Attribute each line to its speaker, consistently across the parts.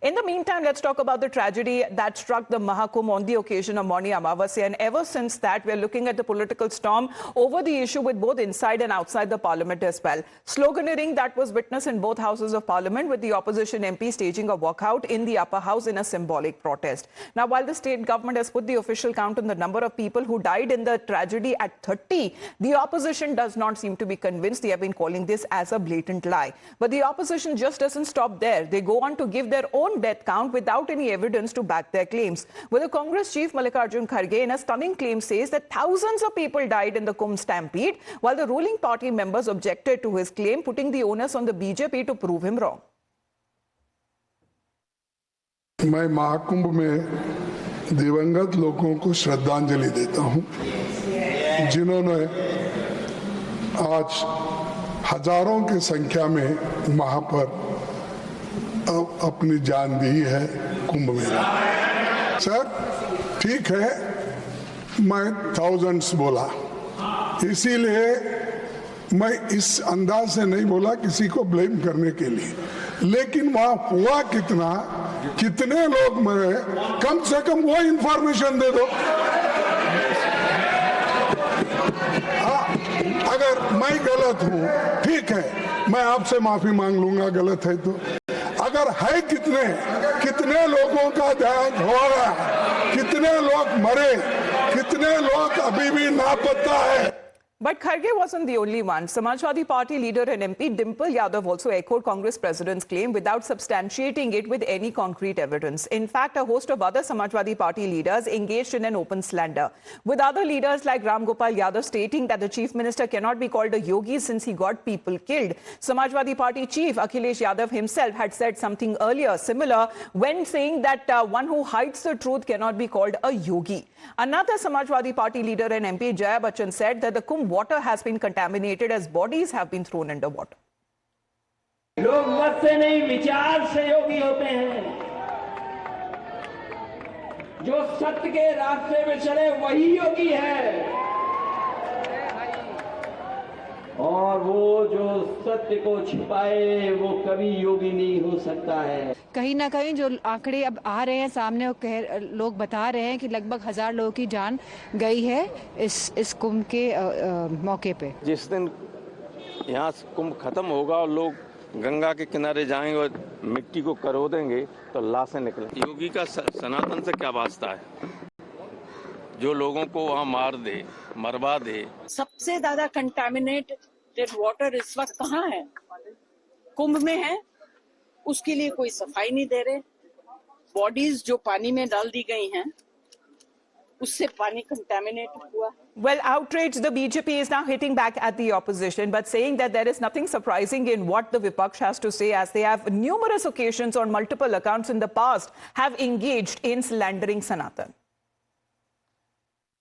Speaker 1: In the meantime, let's talk about the tragedy that struck the Mahakumbh on the occasion of Mauni Amavasya. And ever since that, we're looking at the political storm over the issue with both inside and outside the parliament as well. Sloganeering that was witnessed in both houses of parliament, with the opposition MP staging a walkout in the upper house in a symbolic protest. Now, while the state government has put the official count on the number of people who died in the tragedy at 30, the opposition does not seem to be convinced. They have been calling this as a blatant lie. But the opposition just doesn't stop there. They go on to give their own death count without any evidence to back their claims. With the Congress chief Mallikarjun Kharge in a stunning claim says that thousands of people died in the Kumbh stampede, while the ruling party members objected to his claim, putting the onus on the BJP to prove him wrong.
Speaker 2: मैं महाकुंभ में दिवंगत लोगों को श्रद्धांजलि देता हूं, जिन्होंने आज हजारों की संख्या में वहां पर अपनी जान दी है कुंभ मेला। सर ठीक है, मैं थाउजेंड्स बोला, इसीलिए मैं इस अंदाज से नहीं बोला किसी को ब्लेम करने के लिए, लेकिन वहां हुआ कितने लोग मरे, कम से कम वो इंफॉर्मेशन दे दो। अगर मैं गलत हूं ठीक है, मैं आपसे माफी मांग लूंगा गलत है तो। अगर है कितने लोगों का देहांत हो रहा है, कितने लोग मरे, कितने लोग अभी भी लापता है।
Speaker 1: But Kharge wasn't the only one. Samajwadi Party leader and MP Dimple Yadav also echoed Congress president's claim without substantiating it with any concrete evidence. In fact, a host of other Samajwadi Party leaders engaged in an open slander, with other leaders like Ram Gopal Yadav stating that the chief minister cannot be called a yogi since he got people killed. Samajwadi Party chief Akhilesh Yadav himself had said something earlier similar when saying that one who hides the truth cannot be called a yogi. Another Samajwadi Party leader and MP Jaya Bachchan said that the Kumbh water has been contaminated as bodies have been thrown underwater.
Speaker 3: लोग मत से नहीं विचार से योगी होते हैं। जो सत्य के रास्ते में चले वही योगी है, और वो जो सत्य को छिपाए वो कभी योगी नहीं हो सकता है।
Speaker 4: कहीं ना कहीं जो आंकड़े अब आ रहे हैं सामने, लोग बता रहे हैं कि लगभग 1000 लोगों की जान गई है इस कुंभ के मौके पे।
Speaker 5: जिस दिन यहाँ कुंभ खत्म होगा और लोग गंगा के किनारे जाएंगे और मिट्टी को करोदेंगे तो लाशें निकलेंगी। योगी का सनातन से क्या वास्ता है जो लोगों को वहाँ मार दे, मरवा दे।
Speaker 6: सबसे ज्यादा कंटामिनेटेड वाटर इस वक्त कहाँ है? कुंभ में है। उसके लिए कोई सफाई नहीं दे रहे। बॉडीज जो पानी में डाल दी गई हैं, उससे पानी कंटामिनेट हुआ।
Speaker 1: Well, outraged, the BJP is now hitting back at the opposition, but saying that there is nothing surprising in what the Vipaksh has to say, as they have numerous occasions on multiple accounts in the past have engaged in slandering Sanatan.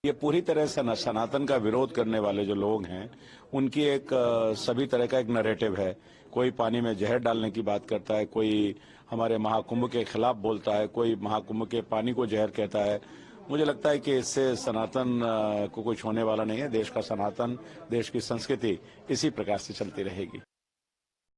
Speaker 7: ये पूरी तरह से सनातन का विरोध करने वाले जो लोग हैं, उनकी एक सभी तरह का एक नैरेटिव है। कोई पानी में जहर डालने की बात करता है, कोई हमारे महाकुंभ के खिलाफ बोलता है, कोई महाकुंभ के पानी को जहर कहता है। मुझे लगता है कि इससे सनातन को कुछ होने वाला नहीं है। देश का सनातन, देश की संस्कृति इसी प्रकार से चलती रहेगी।